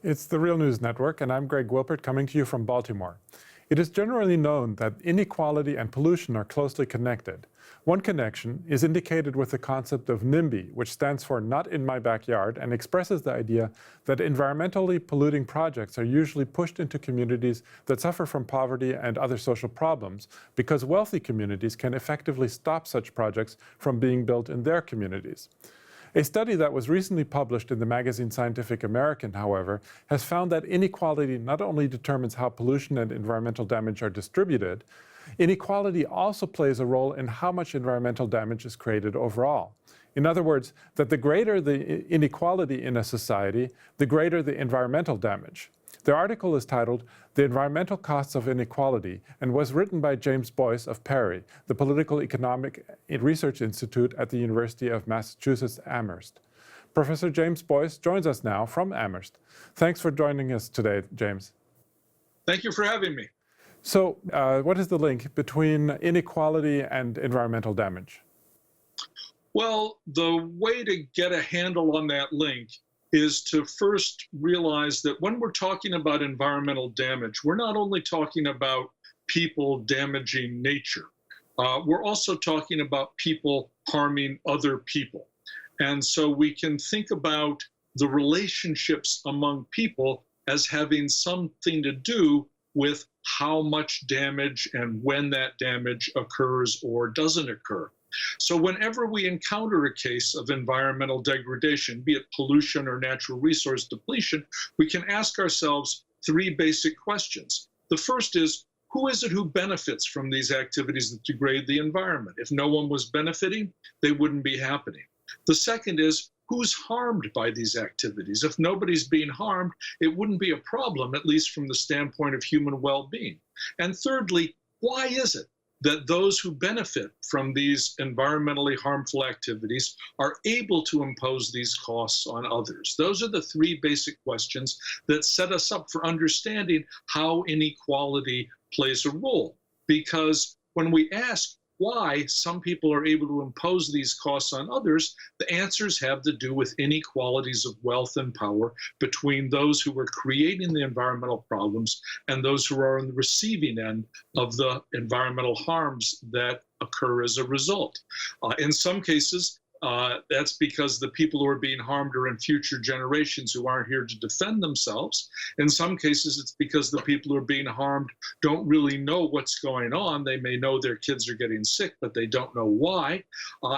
It's the Real News Network, and I'm Greg Wilpert coming to you from Baltimore. It is generally known that inequality and pollution are closely connected. One connection is indicated with the concept of NIMBY, which stands for Not in My Backyard, and expresses the idea that environmentally polluting projects are usually pushed into communities that suffer from poverty and other social problems, because wealthy communities can effectively stop such projects from being built in their communities. A study that was recently published in the magazine Scientific American, however, has found that inequality not only determines how pollution and environmental damage are distributed, inequality also plays a role in how much environmental damage is created overall. In other words, that the greater the inequality in a society, the greater the environmental damage. The article is titled "The Environmental Costs of Inequality" and was written by James Boyce of PERI, the Political Economic Research Institute at the University of Massachusetts Amherst. Professor James Boyce joins us now from Amherst. Thanks for joining us today, James. Thank you for having me. So, what is the link between inequality and environmental damage? Well, the way to get a handle on that link is to first realize that when we're talking about environmental damage, we're not only talking about people damaging nature, we're also talking about people harming other people. And so we can think about the relationships among people as having something to do with how much damage and when that damage occurs or doesn't occur. So whenever we encounter a case of environmental degradation, be it pollution or natural resource depletion, we can ask ourselves three basic questions. The first is, who is it who benefits from these activities that degrade the environment? If no one was benefiting, they wouldn't be happening. The second is, who's harmed by these activities? If nobody's being harmed, it wouldn't be a problem, at least from the standpoint of human well-being. And thirdly, why is it that those who benefit from these environmentally harmful activities are able to impose these costs on others? Those are the three basic questions that set us up for understanding how inequality plays a role. Because when we ask why some people are able to impose these costs on others, the answers have to do with inequalities of wealth and power between those who are creating the environmental problems and those who are on the receiving end of the environmental harms that occur as a result. In some cases, that's because the people who are being harmed are in future generations who aren't here to defend themselves. In some cases, it's because the people who are being harmed don't really know what's going on. They may know their kids are getting sick, but they don't know why.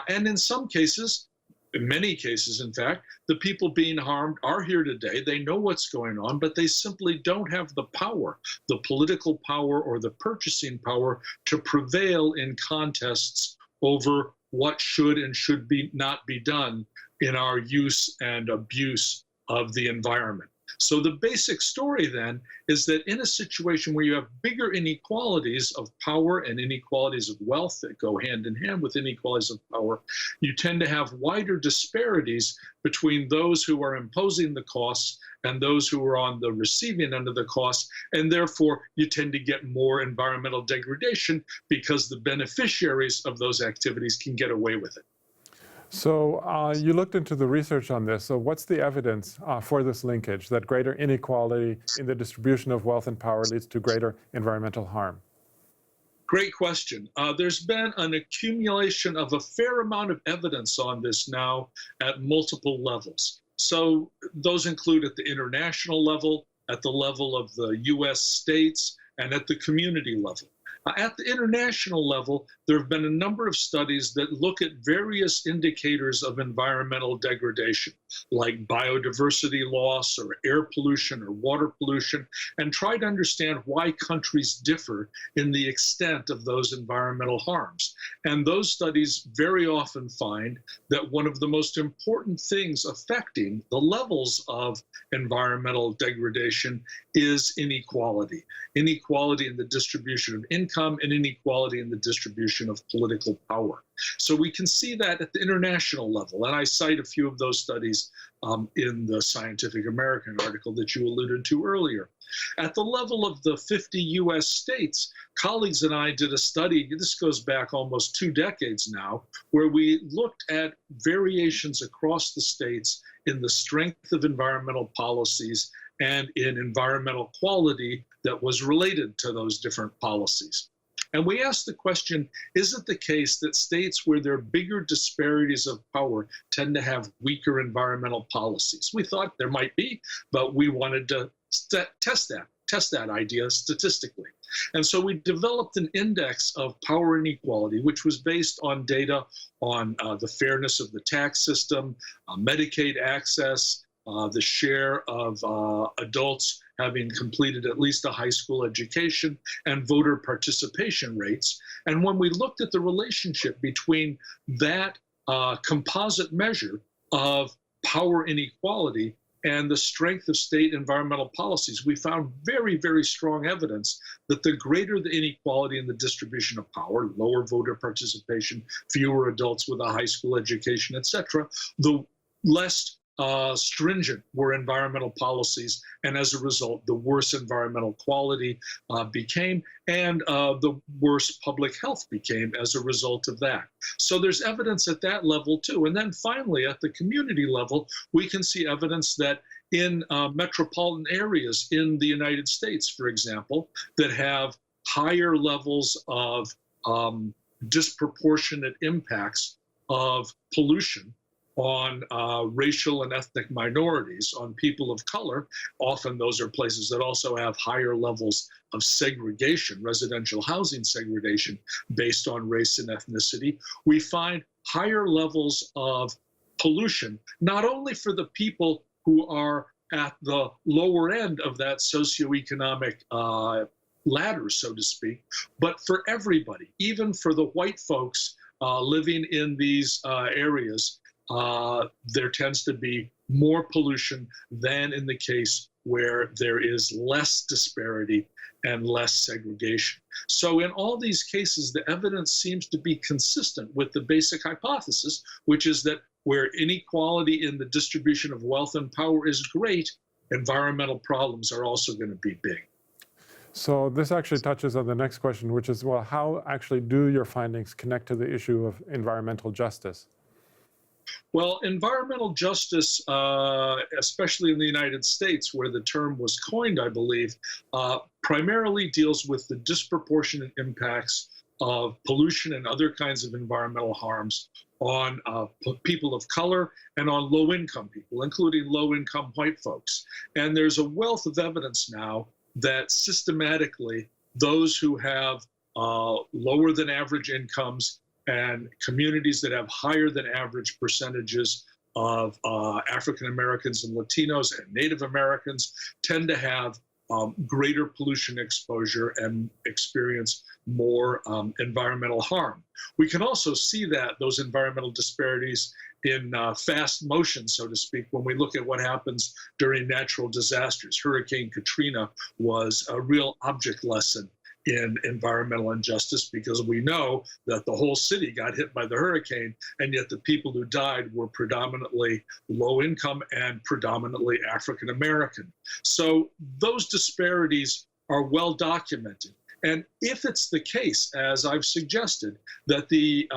And in some cases, in many cases, in fact, the people being harmed are here today. They know what's going on, but they simply don't have the power, the political power or the purchasing power to prevail in contests over what should and should not be done in our use and abuse of the environment. So the basic story then is that in a situation where you have bigger inequalities of power and inequalities of wealth that go hand in hand with inequalities of power, you tend to have wider disparities between those who are imposing the costs and those who are on the receiving end of the costs, and therefore you tend to get more environmental degradation because the beneficiaries of those activities can get away with it. So you looked into the research on this. So what's the evidence for this linkage, that greater inequality in the distribution of wealth and power leads to greater environmental harm? Great question. There's been an accumulation of a fair amount of evidence on this now at multiple levels. So those include at the international level, at the level of the US states, and at the community level. At the international level, there have been a number of studies that look at various indicators of environmental degradation, like biodiversity loss or air pollution or water pollution, and try to understand why countries differ in the extent of those environmental harms. And those studies very often find that one of the most important things affecting the levels of environmental degradation is inequality. Inequality in the distribution of income and inequality in the distribution of political power. So we can see that at the international level, and I cite a few of those studies in the Scientific American article that you alluded to earlier. At the level of the 50 US states, colleagues and I did a study, this goes back almost 2 decades now, where we looked at variations across the states in the strength of environmental policies and in environmental quality that was related to those different policies. And we asked the question, is it the case that states where there are bigger disparities of power tend to have weaker environmental policies? We thought there might be, but we wanted to test that idea statistically. And so we developed an index of power inequality, which was based on data on the fairness of the tax system, Medicaid access, the share of adults having completed at least a high school education, and voter participation rates. And when we looked at the relationship between that composite measure of power inequality and the strength of state environmental policies, we found very, very strong evidence that the greater the inequality in the distribution of power, lower voter participation, fewer adults with a high school education, et cetera, the less stringent were environmental policies, and as a result, the worse environmental quality became, and the worse public health became as a result of that. So there's evidence at that level too. And then finally, at the community level, we can see evidence that in metropolitan areas in the United States, for example, that have higher levels of disproportionate impacts of pollution on racial and ethnic minorities, on people of color. Often those are places that also have higher levels of segregation, residential housing segregation based on race and ethnicity. We find higher levels of pollution, not only for the people who are at the lower end of that socioeconomic ladder, so to speak, but for everybody, even for the white folks living in these areas. There tends to be more pollution than in the case where there is less disparity and less segregation. So in all these cases, the evidence seems to be consistent with the basic hypothesis, which is that where inequality in the distribution of wealth and power is great, environmental problems are also going to be big. So this actually touches on the next question, which is, well, how actually do your findings connect to the issue of environmental justice? Well, environmental justice, especially in the United States, where the term was coined, I believe, primarily deals with the disproportionate impacts of pollution and other kinds of environmental harms on people of color and on low-income people, including low-income white folks. And there's a wealth of evidence now that systematically those who have lower than average incomes and communities that have higher than average percentages of African Americans and Latinos and Native Americans tend to have greater pollution exposure and experience more environmental harm. We can also see that those environmental disparities in fast motion, so to speak, when we look at what happens during natural disasters. Hurricane Katrina was a real object lesson in environmental injustice, because we know that the whole city got hit by the hurricane, and yet the people who died were predominantly low income and predominantly African American. So those disparities are well documented. And if it's the case, as I've suggested, that the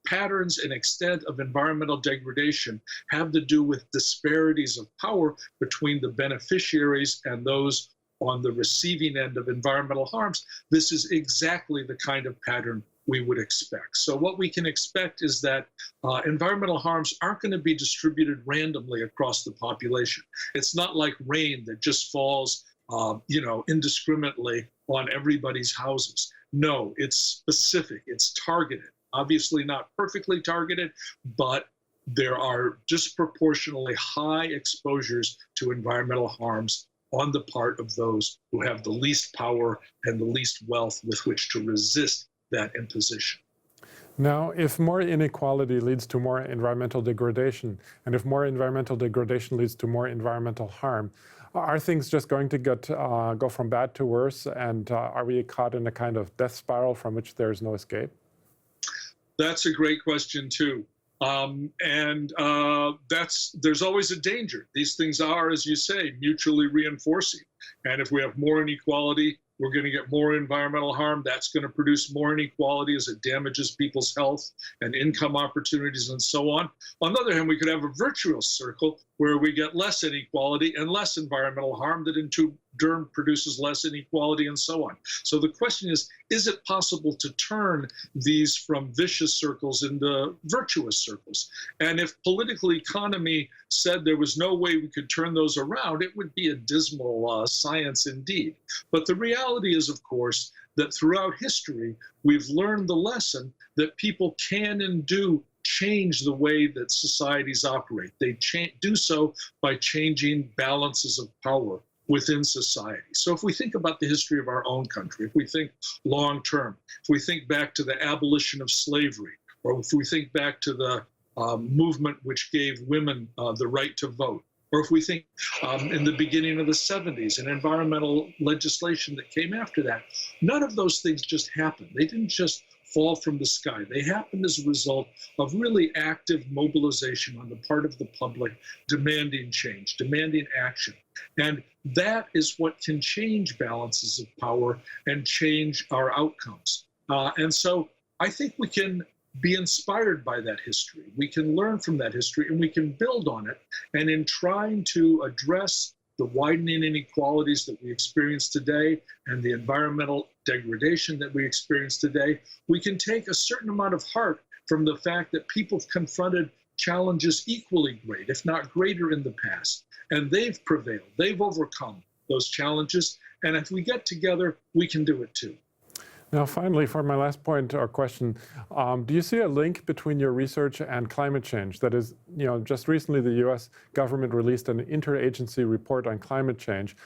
patterns and extent of environmental degradation have to do with disparities of power between the beneficiaries and those on the receiving end of environmental harms, this is exactly the kind of pattern we would expect. So what we can expect is that environmental harms aren't going to be distributed randomly across the population. It's not like rain that just falls, indiscriminately on everybody's houses. No, it's specific, it's targeted. Obviously not perfectly targeted, but there are disproportionately high exposures to environmental harms on the part of those who have the least power and the least wealth with which to resist that imposition. Now, if more inequality leads to more environmental degradation, and if more environmental degradation leads to more environmental harm, are things just going to go from bad to worse? And are we caught in a kind of death spiral from which there is no escape? That's a great question, too. There's always a danger. These things are, as you say, mutually reinforcing. And if we have more inequality, we're going to get more environmental harm. That's going to produce more inequality as it damages people's health and income opportunities and so on. On the other hand, we could have a virtuous circle where we get less inequality and less environmental harm that in turn produces less inequality and so on. So the question is it possible to turn these from vicious circles into virtuous circles? And if political economy said there was no way we could turn those around, it would be a dismal science indeed. But the reality is, of course, that throughout history, we've learned the lesson that people can and do change the way that societies operate. They do so by changing balances of power within society. So if we think about the history of our own country, if we think long term, if we think back to the abolition of slavery, or if we think back to the movement which gave women the right to vote, or if we think in the beginning of the 70s and environmental legislation that came after that, none of those things just happened. They didn't just fall from the sky. They happened as a result of really active mobilization on the part of the public, demanding change, demanding action. And that is what can change balances of power and change our outcomes. And so I think we can be inspired by that history. We can learn from that history and we can build on it. And in trying to address the widening inequalities that we experience today and the environmental degradation that we experience today, we can take a certain amount of heart from the fact that people have confronted challenges equally great, if not greater, in the past. And they've prevailed. They've overcome those challenges. And if we get together, we can do it too. Now, finally, for my last point or question, do you see a link between your research and climate change? That is, just recently the U.S. government released an interagency report on climate change,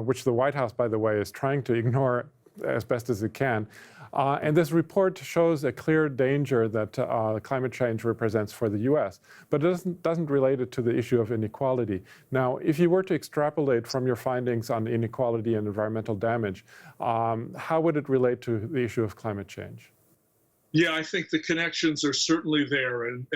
which the White House, by the way, is trying to ignore as best as it can. And this report shows a clear danger that climate change represents for the U.S., but it doesn't relate it to the issue of inequality. Now, if you were to extrapolate from your findings on inequality and environmental damage, how would it relate to the issue of climate change? Yeah, I think the connections are certainly there, and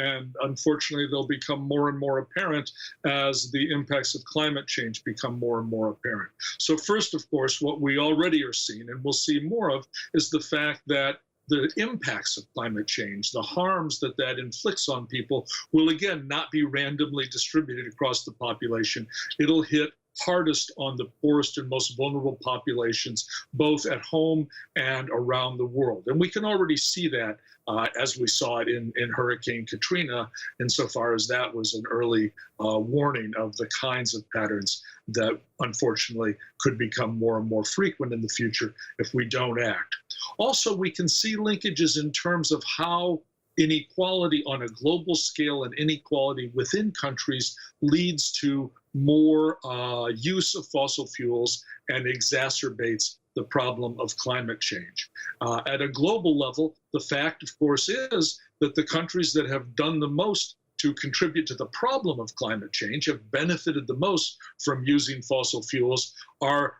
unfortunately they'll become more and more apparent as the impacts of climate change become more and more apparent. So first, of course, what we already are seeing, and we'll see more of, is the fact that the impacts of climate change, the harms that that inflicts on people, will again not be randomly distributed across the population. It'll hit hardest on the poorest and most vulnerable populations, both at home and around the world. And we can already see that as we saw it in Hurricane Katrina, insofar as that was an early warning of the kinds of patterns that unfortunately could become more and more frequent in the future if we don't act. Also, we can see linkages in terms of how inequality on a global scale and inequality within countries leads to more use of fossil fuels and exacerbates the problem of climate change. At a global level, the fact, of course, is that the countries that have done the most to contribute to the problem of climate change, have benefited the most from using fossil fuels, are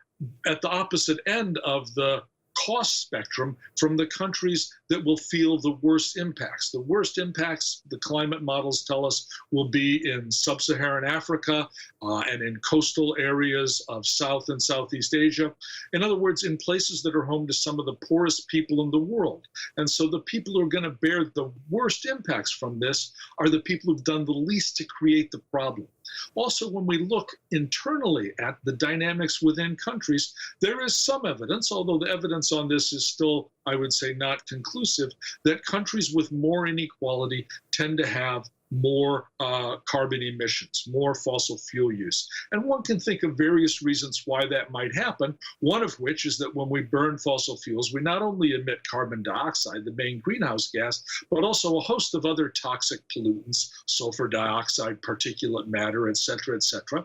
at the opposite end of the cost spectrum from the countries that will feel the worst impacts. The worst impacts, the climate models tell us, will be in sub-Saharan Africa and in coastal areas of South and Southeast Asia. In other words, in places that are home to some of the poorest people in the world. And so the people who are going to bear the worst impacts from this are the people who've done the least to create the problem. Also, when we look internally at the dynamics within countries, there is some evidence, although the evidence on this is still, I would say, not conclusive, that countries with more inequality tend to have more carbon emissions, more fossil fuel use. And one can think of various reasons why that might happen, one of which is that when we burn fossil fuels, we not only emit carbon dioxide, the main greenhouse gas, but also a host of other toxic pollutants, sulfur dioxide, particulate matter, et cetera, et cetera.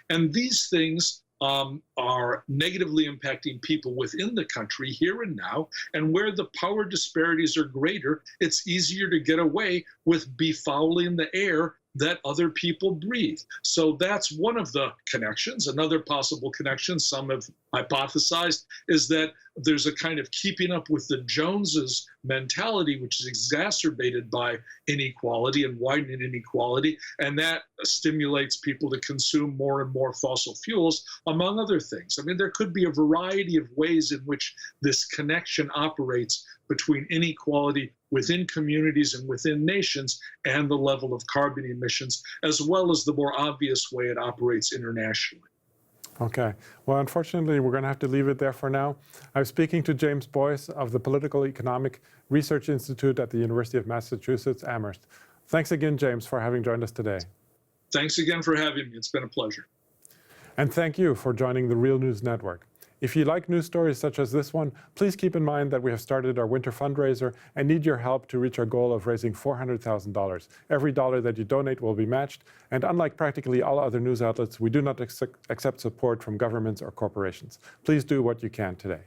And these things are negatively impacting people within the country here and now. And where the power disparities are greater, it's easier to get away with befouling the air that other people breathe. So that's one of the connections. Another possible connection, some have hypothesized, is that there's a kind of keeping up with the Joneses mentality, which is exacerbated by inequality and widening inequality, and that stimulates people to consume more and more fossil fuels, among other things. I mean, there could be a variety of ways in which this connection operates between inequality within communities and within nations and the level of carbon emissions, as well as the more obvious way it operates internationally. Okay. Well, unfortunately, we're going to have to leave it there for now. I'm speaking to James Boyce of the Political Economic Research Institute at the University of Massachusetts, Amherst. Thanks again, James, for having joined us today. Thanks again for having me. It's been a pleasure. And thank you for joining the Real News Network. If you like news stories such as this one, please keep in mind that we have started our winter fundraiser and need your help to reach our goal of raising $400,000. Every dollar that you donate will be matched, and unlike practically all other news outlets, we do not accept support from governments or corporations. Please do what you can today.